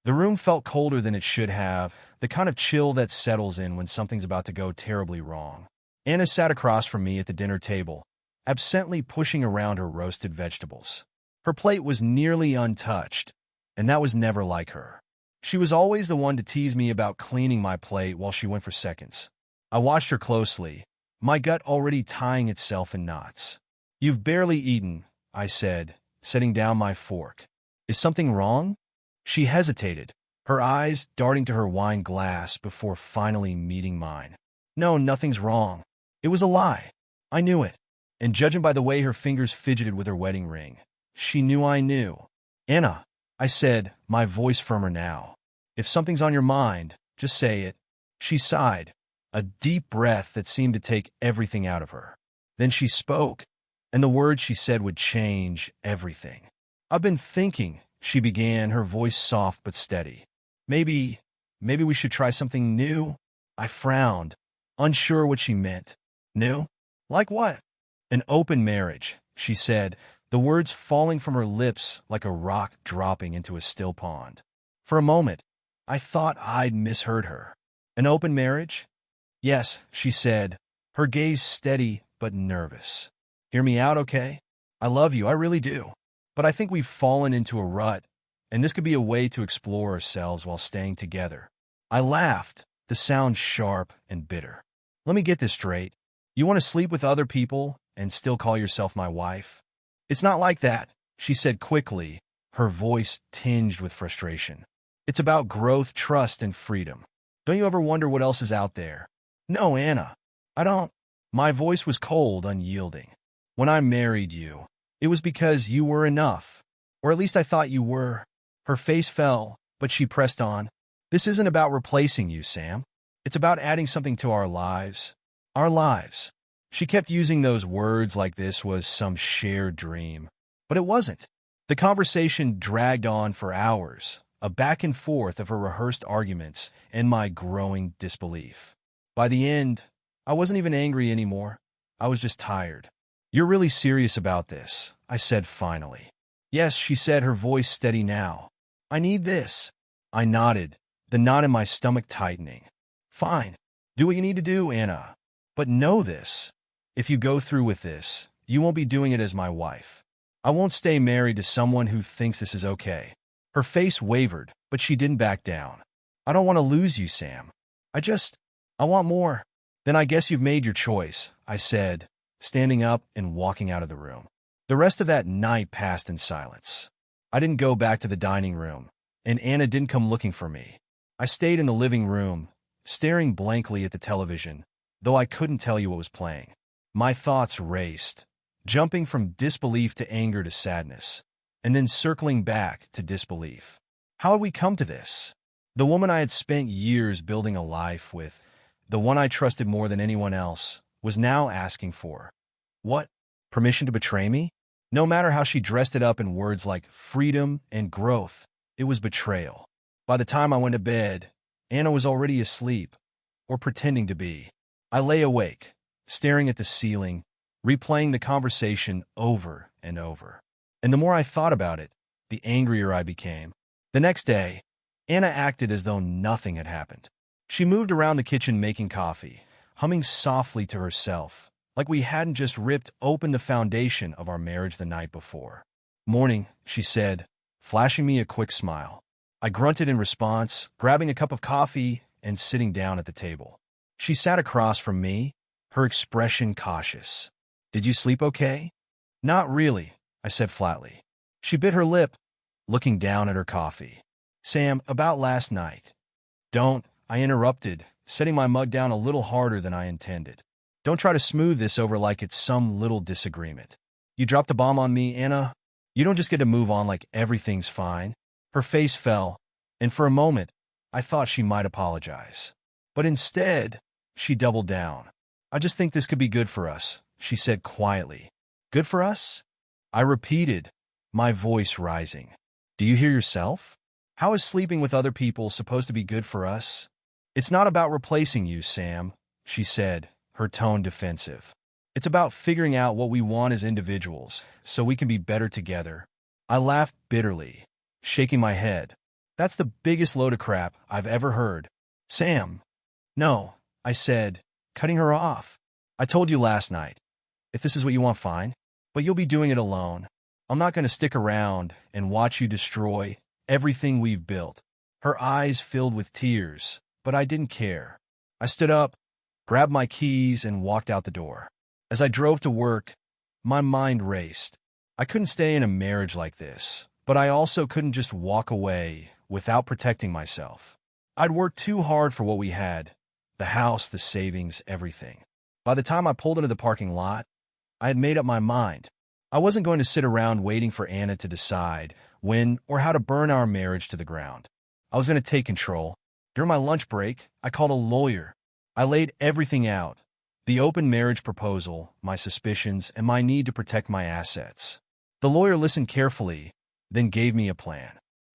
The room felt colder than it should have, the kind of chill that settles in when something's about to go terribly wrong. Anna sat across from me at the dinner table, absently pushing around her roasted vegetables. Her plate was nearly untouched, and that was never like her. She was always the one to tease me about cleaning my plate while she went for seconds. I watched her closely, my gut already tying itself in knots. "You've barely eaten," I said, setting down my fork. "Is something wrong?" She hesitated, her eyes darting to her wine glass before finally meeting mine. "No, nothing's wrong." It was a lie. I knew it. And judging by the way her fingers fidgeted with her wedding ring, she knew I knew. "Anna," I said, my voice firmer now. "If something's on your mind, just say it." She sighed, a deep breath that seemed to take everything out of her. Then she spoke, and the words she said would change everything. "I've been thinking," she began, her voice soft but steady. Maybe we should try something new?" I frowned, unsure what she meant. "New? Like what?" "An open marriage," she said, the words falling from her lips like a rock dropping into a still pond. For a moment, I thought I'd misheard her. "An open marriage?" "Yes," she said, her gaze steady but nervous. "Hear me out, okay? I love you, I really do. But I think we've fallen into a rut, and this could be a way to explore ourselves while staying together." I laughed, the sound sharp and bitter. "Let me get this straight. You want to sleep with other people and still call yourself my wife?" "It's not like that," she said quickly, her voice tinged with frustration. "It's about growth, trust, and freedom. Don't you ever wonder what else is out there?" "No, Anna, I don't." My voice was cold, unyielding. "When I married you, it was because you were enough. Or at least I thought you were." Her face fell, but she pressed on. "This isn't about replacing you, Sam. It's about adding something to our lives. Our lives." She kept using those words like this was some shared dream. But it wasn't. The conversation dragged on for hours, a back and forth of her rehearsed arguments and my growing disbelief. By the end, I wasn't even angry anymore. I was just tired. "You're really serious about this," I said finally. "Yes," she said, her voice steady now. "I need this." I nodded, the knot in my stomach tightening. "Fine. Do what you need to do, Anna. But know this. If you go through with this, you won't be doing it as my wife. I won't stay married to someone who thinks this is okay." Her face wavered, but she didn't back down. "I don't want to lose you, Sam. I want more." "Then I guess you've made your choice," I said, standing up and walking out of the room. The rest of that night passed in silence. I didn't go back to the dining room, and Anna didn't come looking for me. I stayed in the living room, staring blankly at the television, though I couldn't tell you what was playing. My thoughts raced, jumping from disbelief to anger to sadness, and then circling back to disbelief. How had we come to this? The woman I had spent years building a life with, the one I trusted more than anyone else, was now asking for what? Permission to betray me? No matter how she dressed it up in words like freedom and growth, it was betrayal. By the time I went to bed, Anna was already asleep, or pretending to be. I lay awake, staring at the ceiling, replaying the conversation over and over. And the more I thought about it, the angrier I became. The next day, Anna acted as though nothing had happened. She moved around the kitchen making coffee, humming softly to herself, like we hadn't just ripped open the foundation of our marriage the night before. "Morning," she said, flashing me a quick smile. I grunted in response, grabbing a cup of coffee and sitting down at the table. She sat across from me, her expression cautious. "Did you sleep okay?" "Not really," I said flatly. She bit her lip, looking down at her coffee. "Sam, about last night." "Don't," I interrupted, setting my mug down a little harder than I intended. "Don't try to smooth this over like it's some little disagreement. You dropped a bomb on me, Anna. You don't just get to move on like everything's fine." Her face fell, and for a moment, I thought she might apologize. But instead, she doubled down. "I just think this could be good for us," she said quietly. "Good for us?" I repeated, my voice rising. "Do you hear yourself? How is sleeping with other people supposed to be good for us?" "It's not about replacing you, Sam," she said, her tone defensive. "It's about figuring out what we want as individuals, so we can be better together." I laughed bitterly, shaking my head. That's the biggest load of crap I've ever heard. Sam. No, I said, cutting her off. I told you last night. If this is what you want, fine. But you'll be doing it alone. I'm not going to stick around and watch you destroy everything we've built. Her eyes filled with tears, but I didn't care. I stood up, grabbed my keys, and walked out the door. As I drove to work, my mind raced. I couldn't stay in a marriage like this, but I also couldn't just walk away without protecting myself. I'd worked too hard for what we had, the house, the savings, everything. By the time I pulled into the parking lot, I had made up my mind. I wasn't going to sit around waiting for Anna to decide when or how to burn our marriage to the ground. I was going to take control. During my lunch break, I called a lawyer. I laid everything out: the open marriage proposal, my suspicions, and my need to protect my assets. The lawyer listened carefully, then gave me a plan.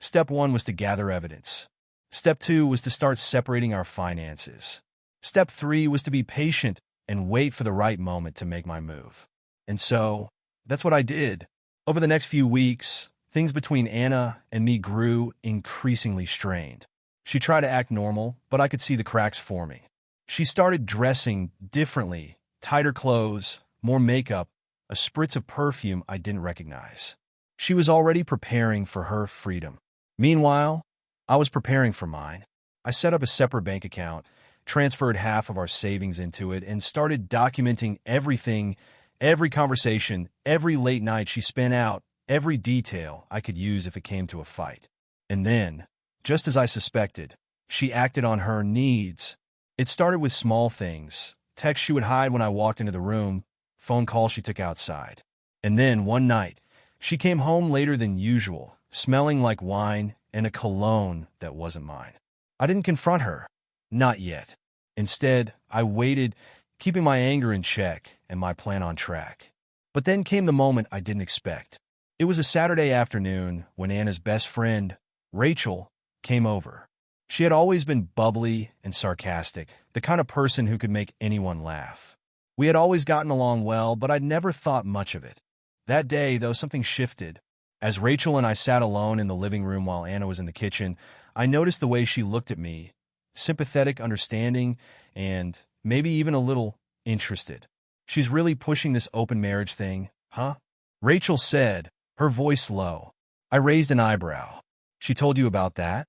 Step 1 was to gather evidence. Step 2 was to start separating our finances. Step 3 was to be patient and wait for the right moment to make my move. And so, that's what I did. Over the next few weeks, things between Anna and me grew increasingly strained. She tried to act normal, but I could see the cracks forming. She started dressing differently, tighter clothes, more makeup, a spritz of perfume I didn't recognize. She was already preparing for her freedom. Meanwhile, I was preparing for mine. I set up a separate bank account, transferred half of our savings into it, and started documenting everything, every conversation, every late night she spent out, every detail I could use if it came to a fight. And then, just as I suspected, she acted on her needs. It started with small things: texts she would hide when I walked into the room, phone calls she took outside. And then, one night, she came home later than usual, smelling like wine and a cologne that wasn't mine. I didn't confront her. Not yet. Instead, I waited, keeping my anger in check and my plan on track. But then came the moment I didn't expect. It was a Saturday afternoon when Anna's best friend, Rachel, came over. She had always been bubbly and sarcastic, the kind of person who could make anyone laugh. We had always gotten along well, but I'd never thought much of it. That day, though, something shifted. As Rachel and I sat alone in the living room while Anna was in the kitchen, I noticed the way she looked at me: sympathetic, understanding, and maybe even a little interested. She's really pushing this open marriage thing, huh? Rachel said, her voice low. I raised an eyebrow. She told you about that?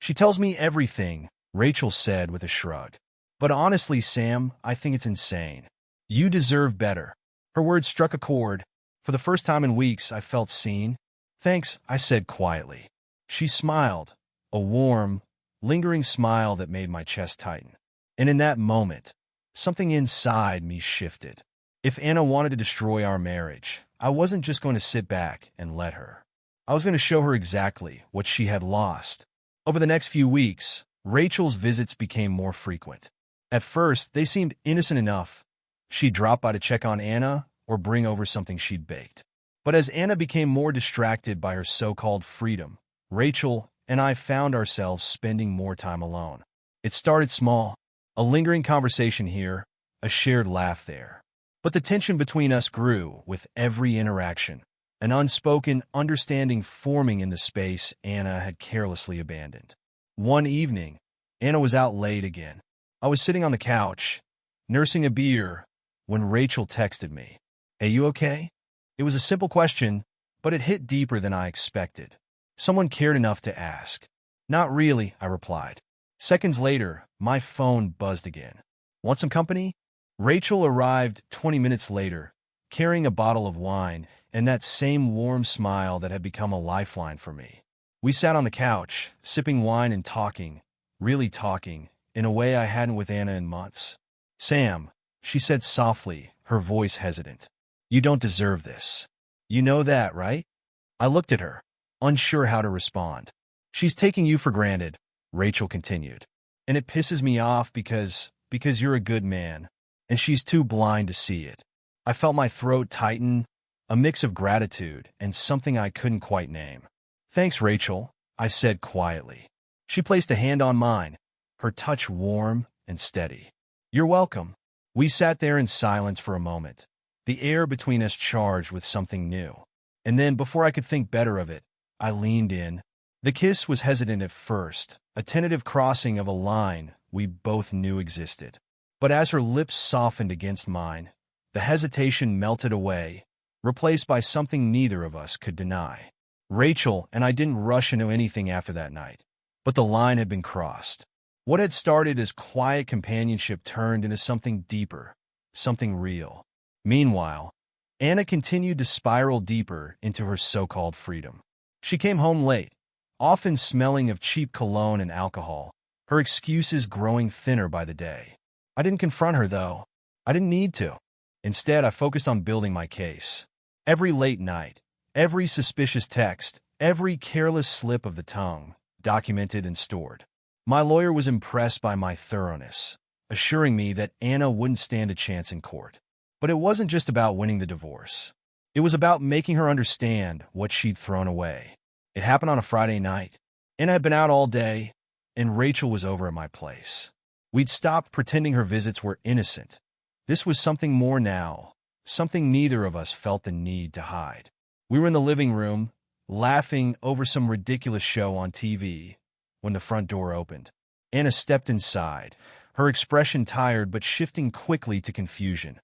She tells me everything, Rachel said with a shrug. But honestly, Sam, I think it's insane. You deserve better. Her words struck a chord. For the first time in weeks, I felt seen. Thanks, I said quietly. She smiled, a warm, lingering smile that made my chest tighten. And in that moment, something inside me shifted. If Anna wanted to destroy our marriage, I wasn't just going to sit back and let her. I was going to show her exactly what she had lost. Over the next few weeks, Rachel's visits became more frequent. At first, they seemed innocent enough. She'd drop by to check on Anna or bring over something she'd baked. But as Anna became more distracted by her so-called freedom, Rachel and I found ourselves spending more time alone. It started small, a lingering conversation here, a shared laugh there. But the tension between us grew with every interaction, an unspoken understanding forming in the space Anna had carelessly abandoned. One evening, Anna was out late again. I was sitting on the couch, nursing a beer, when Rachel texted me. Hey, you okay? It was a simple question, but it hit deeper than I expected. Someone cared enough to ask. Not really, I replied. Seconds later, my phone buzzed again. Want some company? Rachel arrived 20 minutes later, carrying a bottle of wine and that same warm smile that had become a lifeline for me. We sat on the couch, sipping wine and talking, really talking, in a way I hadn't with Anna in months. Sam, she said softly, her voice hesitant. You don't deserve this. You know that, right? I looked at her, unsure how to respond. She's taking you for granted, Rachel continued. And it pisses me off because you're a good man, and she's too blind to see it. I felt my throat tighten, a mix of gratitude and something I couldn't quite name. Thanks, Rachel, I said quietly. She placed a hand on mine, her touch warm and steady. You're welcome. We sat there in silence for a moment, the air between us charged with something new. And then, before I could think better of it, I leaned in. The kiss was hesitant at first, a tentative crossing of a line we both knew existed. But as her lips softened against mine, the hesitation melted away, replaced by something neither of us could deny. Rachel and I didn't rush into anything after that night, but the line had been crossed. What had started as quiet companionship turned into something deeper, something real. Meanwhile, Anna continued to spiral deeper into her so-called freedom. She came home late, often smelling of cheap cologne and alcohol, her excuses growing thinner by the day. I didn't confront her, though. I didn't need to. Instead, I focused on building my case. Every late night, every suspicious text, every careless slip of the tongue, documented and stored. My lawyer was impressed by my thoroughness, assuring me that Anna wouldn't stand a chance in court. But it wasn't just about winning the divorce. It was about making her understand what she'd thrown away. It happened on a Friday night. Anna had been out all day, and Rachel was over at my place. We'd stopped pretending her visits were innocent. This was something more now, something neither of us felt the need to hide. We were in the living room, laughing over some ridiculous show on TV, when the front door opened. Anna stepped inside, her expression tired but shifting quickly to confusion,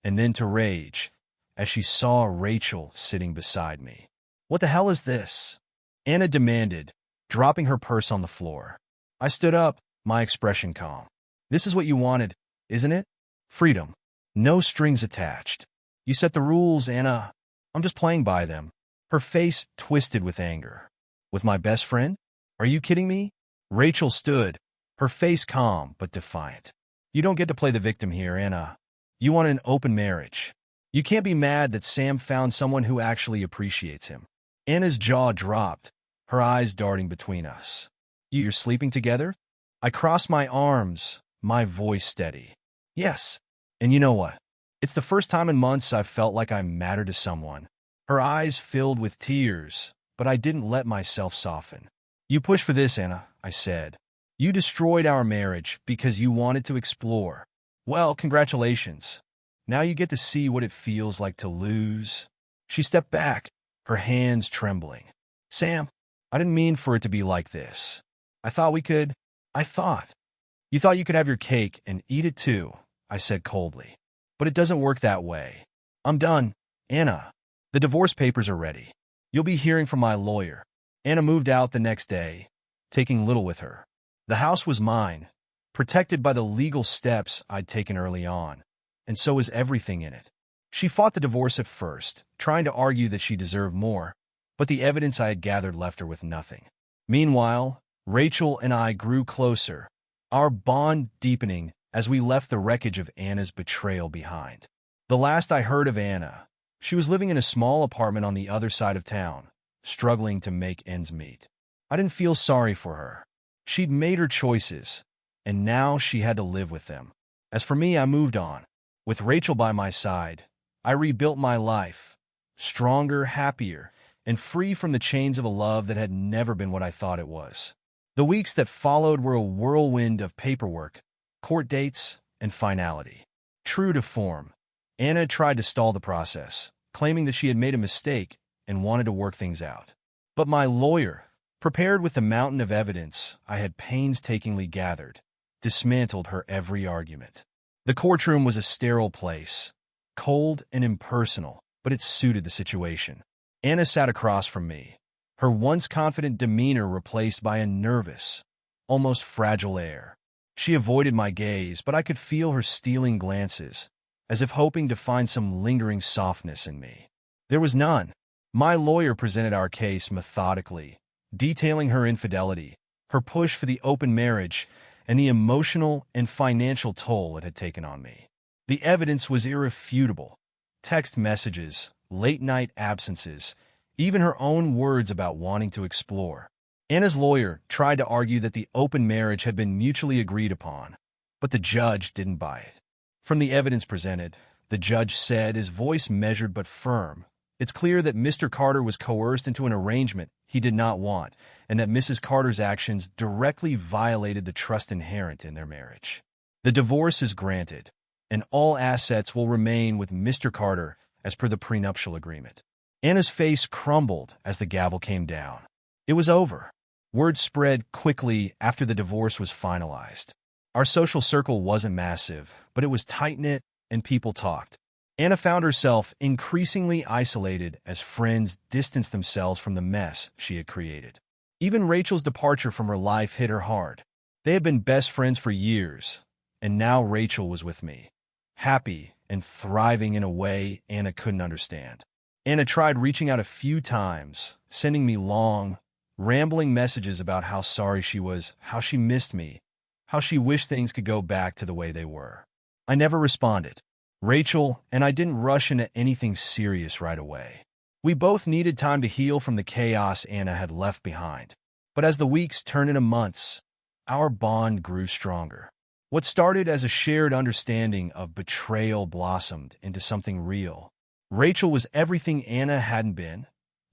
and then to rage, as she saw Rachel sitting beside me. "What the hell is this?" Anna demanded, dropping her purse on the floor. I stood up, my expression calm. "This is what you wanted, isn't it? Freedom. No strings attached. You set the rules, Anna. I'm just playing by them." Her face twisted with anger. "With my best friend? Are you kidding me?" Rachel stood, her face calm but defiant. "You don't get to play the victim here, Anna. You want an open marriage. You can't be mad that Sam found someone who actually appreciates him." Anna's jaw dropped, her eyes darting between us. "You're sleeping together?" I crossed my arms, my voice steady. "Yes. And you know what? It's the first time in months I've felt like I matter to someone." Her eyes filled with tears, but I didn't let myself soften. "You pushed for this, Anna," I said. "You destroyed our marriage because you wanted to explore. Well, congratulations. Now you get to see what it feels like to lose." She stepped back, her hands trembling. "Sam, I didn't mean for it to be like this. I thought we could. You thought you could have your cake and eat it too," I said coldly. "But it doesn't work that way. I'm done, Anna. The divorce papers are ready. You'll be hearing from my lawyer." Anna moved out the next day, taking little with her. The house was mine, protected by the legal steps I'd taken early on, and so was everything in it. She fought the divorce at first, trying to argue that she deserved more, but the evidence I had gathered left her with nothing. Meanwhile, Rachel and I grew closer, our bond deepening as we left the wreckage of Anna's betrayal behind. The last I heard of Anna, she was living in a small apartment on the other side of town, struggling to make ends meet. I didn't feel sorry for her. She'd made her choices, and now she had to live with them. As for me, I moved on. With Rachel by my side, I rebuilt my life, stronger, happier, and free from the chains of a love that had never been what I thought it was. The weeks that followed were a whirlwind of paperwork, court dates, and finality. True to form, Anna tried to stall the process, claiming that she had made a mistake and wanted to work things out. But my lawyer, prepared with the mountain of evidence I had painstakingly gathered, dismantled her every argument. The courtroom was a sterile place, cold and impersonal, but it suited the situation. Anna sat across from me, her once confident demeanor replaced by a nervous, almost fragile air. She avoided my gaze, but I could feel her stealing glances, as if hoping to find some lingering softness in me. There was none. My lawyer presented our case methodically, detailing her infidelity, her push for the open marriage, and the emotional and financial toll it had taken on me. The evidence was irrefutable. Text messages, late-night absences, even her own words about wanting to explore. Anna's lawyer tried to argue that the open marriage had been mutually agreed upon, but the judge didn't buy it. From the evidence presented, the judge said, his voice measured but firm, "It's clear that Mr. Carter was coerced into an arrangement he did not want, and that Mrs. Carter's actions directly violated the trust inherent in their marriage. The divorce is granted, and all assets will remain with Mr. Carter as per the prenuptial agreement." Anna's face crumbled as the gavel came down. It was over. Word spread quickly after the divorce was finalized. Our social circle wasn't massive, but it was tight-knit and people talked. Anna found herself increasingly isolated as friends distanced themselves from the mess she had created. Even Rachel's departure from her life hit her hard. They had been best friends for years, and now Rachel was with me, happy and thriving in a way Anna couldn't understand. Anna tried reaching out a few times, sending me long, rambling messages about how sorry she was, how she missed me, how she wished things could go back to the way they were. I never responded. Rachel and I didn't rush into anything serious right away. We both needed time to heal from the chaos Anna had left behind. But as the weeks turned into months, our bond grew stronger. What started as a shared understanding of betrayal blossomed into something real. Rachel was everything Anna hadn't been,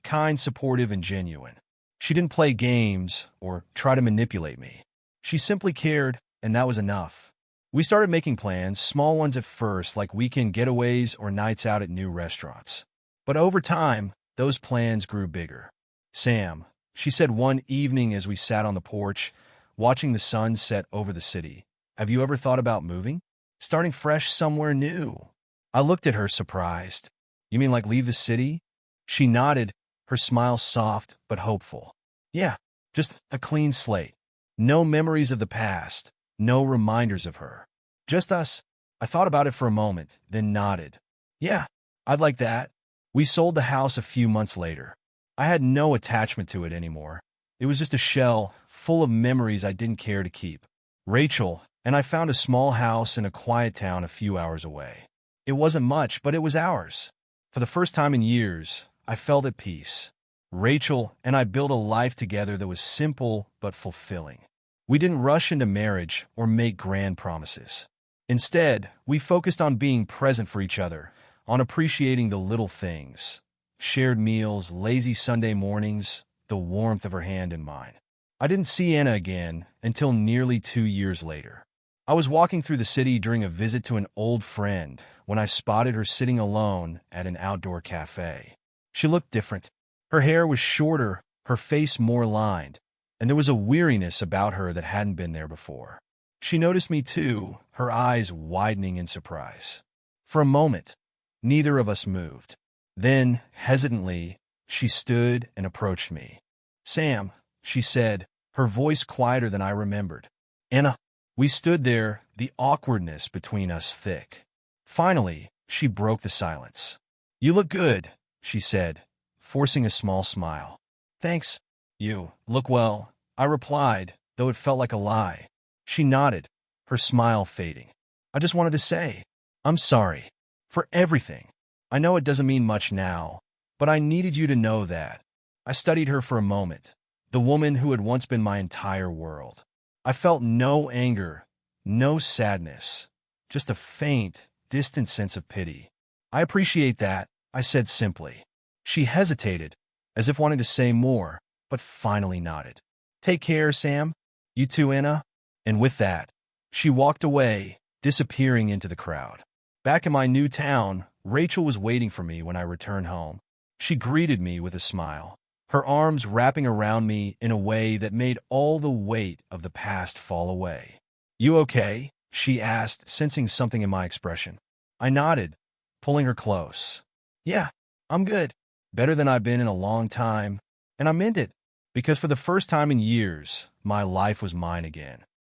kind, supportive, and genuine. She didn't play games or try to manipulate me. She simply cared, and that was enough. We started making plans, small ones at first, like weekend getaways or nights out at new restaurants. But over time, those plans grew bigger. "Sam," she said one evening as we sat on the porch, watching the sun set over the city, "have you ever thought about moving? Starting fresh somewhere new?" I looked at her surprised. "You mean like leave the city?" She nodded, her smile soft but hopeful. "Yeah, just a clean slate. No memories of the past, no reminders of her. Just us." I thought about it for a moment, then nodded. "Yeah, I'd like that." We sold the house a few months later. I had no attachment to it anymore. It was just a shell full of memories I didn't care to keep. Rachel and I found a small house in a quiet town a few hours away. It wasn't much, but it was ours. For the first time in years, I felt at peace. Rachel and I built a life together that was simple but fulfilling. We didn't rush into marriage or make grand promises. Instead, we focused on being present for each other, on appreciating the little things. Shared meals, lazy Sunday mornings, the warmth of her hand in mine. I didn't see Anna again until nearly 2 years later. I was walking through the city during a visit to an old friend when I spotted her sitting alone at an outdoor cafe. She looked different. Her hair was shorter, her face more lined, and there was a weariness about her that hadn't been there before. She noticed me too, her eyes widening in surprise. For a moment, neither of us moved. Then, hesitantly, she stood and approached me. "Sam," she said, her voice quieter than I remembered. "Anna." We stood there, the awkwardness between us thick. Finally, she broke the silence. "You look good," she said, forcing a small smile. "Thanks. You look well," I replied, though it felt like a lie. She nodded, her smile fading. "I just wanted to say, I'm sorry. For everything. I know it doesn't mean much now, but I needed you to know that." I studied her for a moment, the woman who had once been my entire world. I felt no anger, no sadness, just a faint, distant sense of pity. "I appreciate that," I said simply. She hesitated, as if wanting to say more, but finally nodded. "Take care, Sam. You too, Anna." And with that, she walked away, disappearing into the crowd. Back in my new town, Rachel was waiting for me when I returned home. She greeted me with a smile, her arms wrapping around me in a way that made all the weight of the past fall away. "You okay?" she asked, sensing something in my expression. I nodded, pulling her close. "Yeah, I'm good. Better than I've been in a long time, and I meant it, because for the first time in years, my life was mine again.